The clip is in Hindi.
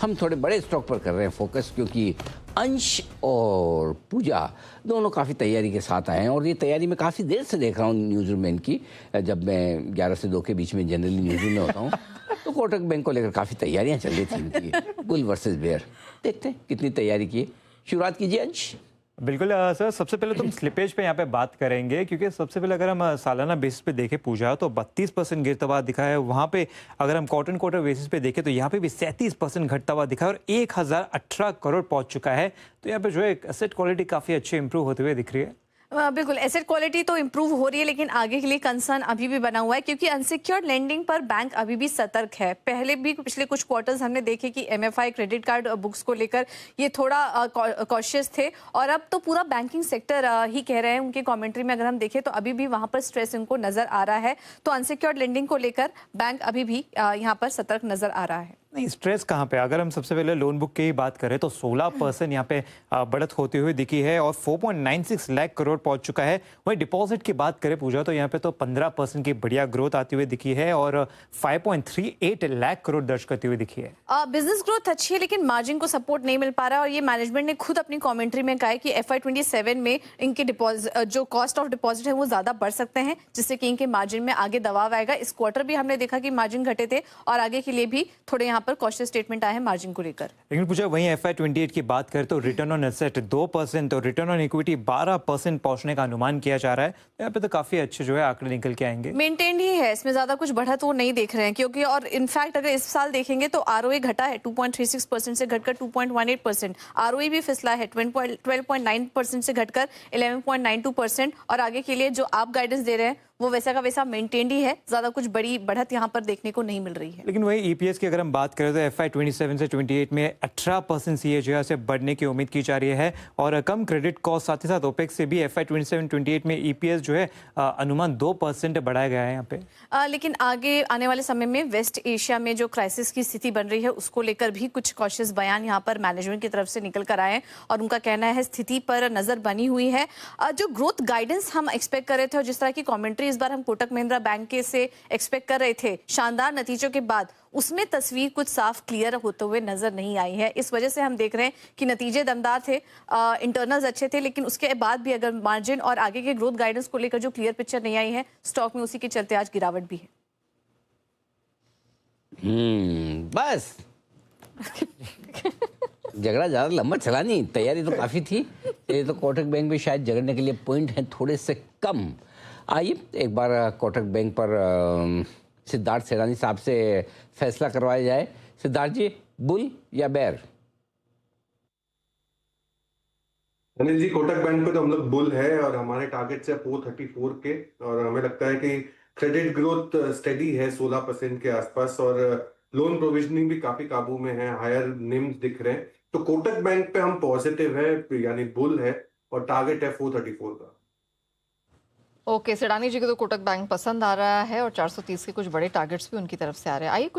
हम थोड़े बड़े स्टॉक पर कर रहे हैं फोकस, क्योंकि अंश और पूजा दोनों काफ़ी तैयारी के साथ आए हैं और ये तैयारी मैं काफ़ी देर से देख रहा हूँ न्यूज़ रूम में इनकी। जब मैं 11 से 2 के बीच में जनरली न्यूज़ रूम में होता हूँ तो कोटक बैंक को लेकर काफ़ी तैयारियाँ चल रही थी इनकी, बुल वर्सेस बेयर। देखते हैं कितनी तैयारी की। शुरुआत कीजिए अंश। बिल्कुल सर, सबसे पहले तुम स्लिपेज पे यहाँ पे बात करेंगे, क्योंकि सबसे पहले अगर हम सालाना बेसिस पे देखें पूजा तो 32% गिरता हुआ दिखा है। वहाँ पे अगर हम क्वार्टर बेसिस पे देखें तो यहाँ पे भी 37% घटता हुआ दिखा है और 1018 करोड़ पहुंच चुका है। तो यहाँ पे जो है एसेट क्वालिटी काफ़ी अच्छी इंप्रूव होते हुए दिख रही है। बिल्कुल, एसेट क्वालिटी तो इंप्रूव हो रही है, लेकिन आगे के लिए कंसर्न अभी भी बना हुआ है, क्योंकि अनसिक्योर्ड लेंडिंग पर बैंक अभी भी सतर्क है। पहले भी पिछले कुछ क्वार्टर्स हमने देखे कि एमएफआई क्रेडिट कार्ड बुक्स को लेकर ये थोड़ा कॉशियस थे, और अब तो पूरा बैंकिंग सेक्टर ही कह रहे हैं। उनके कमेंट्री में अगर हम देखें तो अभी भी वहां पर स्ट्रेस इनको नजर आ रहा है। तो अनसिक्योर्ड लेंडिंग को लेकर बैंक अभी भी यहाँ पर सतर्क नजर आ रहा है। नहीं, स्ट्रेस कहाँ पे? अगर हम सबसे पहले लोन बुक की ही बात करें तो 16% यहाँ पे बढ़त होती हुई दिखी है और 4.96 लाख करोड़ पहुंच चुका है। वहीं डिपॉजिट की बात करें पूजा तो यहाँ पे तो 15% की बढ़िया ग्रोथ आती हुई दिखी है और 5.38 लाख करोड़ दर्ज करती हुई दिखी है। बिजनेस ग्रोथ अच्छी है, लेकिन मार्जिन को सपोर्ट नहीं मिल पा रहा है, और ये मैनेजमेंट ने खुद अपनी कमेंट्री में कहा है कि FY27 में इनके डिपॉजिट, जो कॉस्ट ऑफ डिपॉजिट है वो ज्यादा बढ़ सकते हैं, जिससे कि इनके मार्जिन में आगे दबाव आएगा। इस क्वार्टर भी हमने देखा कि मार्जिन घटे थे और आगे के लिए भी थोड़े यहाँ पर कॉशियस स्टेटमेंट आए हैं मार्जिन को लेकर। लेकिन पूछा वहीं FY28 की बात करें तो रिटर्न ऑन एसेट 2% और रिटर्न ऑन इक्विटी 12% पहुंचने का अनुमान किया जा रहा है। यहाँ पे तो काफी अच्छे जो है आंकड़े निकल के आएंगे। मेंटेन ही है, इसमें ज्यादा कुछ बढ़त वो नहीं देख रहे हैं, क्योंकि और इनफैक्ट अगर इस साल देखेंगे तो ROA घटा है 2.36% से घटकर 2.18%। ROE भी फिसला है 12.9% से घटकर 11.92%। और आगे के लिए जो आप गाइडेंस दे रहे हैं वो वैसा का वैसा मेंटेन्ड ही है, ज्यादा कुछ बड़ी बढ़त यहाँ पर देखने को नहीं मिल रही है। लेकिन वही EPS की अगर हम बात करें तो FY27 से 28 में 18% CAGR से बढ़ने की उम्मीद की जा रही है और कम क्रेडिट कॉस्ट, साथ ही साथ ओपेक्स से भी FY27-28 में EPS जो है अनुमान 2% बढ़ाया गया है यहाँ पे। लेकिन आगे आने वाले समय में वेस्ट एशिया में जो क्राइसिस की स्थिति बन रही है उसको लेकर भी कुछ कॉशियस बयान यहाँ पर मैनेजमेंट की तरफ से निकल कर आए, और उनका कहना है स्थिति पर नजर बनी हुई है। जो ग्रोथ गाइडेंस हम एक्सपेक्ट कर रहे थे और जिस तरह की कमेंट्री इस बार हम कोटक महिंद्रा बैंक के से एक्सपेक्ट कर रहे थे शानदार नतीजों के बाद, उसमें तस्वीर कुछ साफ क्लियर होते हुए नजर नहीं आई है। इस वजह से हम देख रहे हैं कि नतीजे दमदार थे, इंटरनल्स अच्छे थे, लेकिन उसके बाद भी अगर मार्जिन और आगे के ग्रोथ गाइडेंस को लेकर जो क्लियर पिक्चर नहीं आई है, स्टॉक में उसी के चलते आज गिरावट भी है। बस झगड़ा ज़्यादा लंबा चला नहीं, तैयारी तो काफ़ी थी। ये तो कोटक बैंक में शायद झगड़ने के लिए पॉइंट हैं थोड़े से कम। आइए एक बार कोटक बैंक पर सिद्धार्थ सेरानी साहब से फैसला करवाया जाए। सिद्धार्थ जी, बुल या बेयर? अनिल जी, कोटक बैंक पे तो हम लोग बुल है और हमारे टारगेट है 434 के, और हमें लगता है कि क्रेडिट ग्रोथ स्टेडी है 16% के आसपास और लोन प्रोविजनिंग भी काफी काबू में है, हायर निम्स दिख रहे हैं। तो कोटक बैंक पे हम पॉजिटिव है, यानी बुल है, और टारगेट है 434 का। ओके, सेडानी जी को तो कोटक बैंक पसंद आ रहा है और 430 के कुछ बड़े टारगेट्स भी उनकी तरफ से आ रहे हैं। आइए कुछ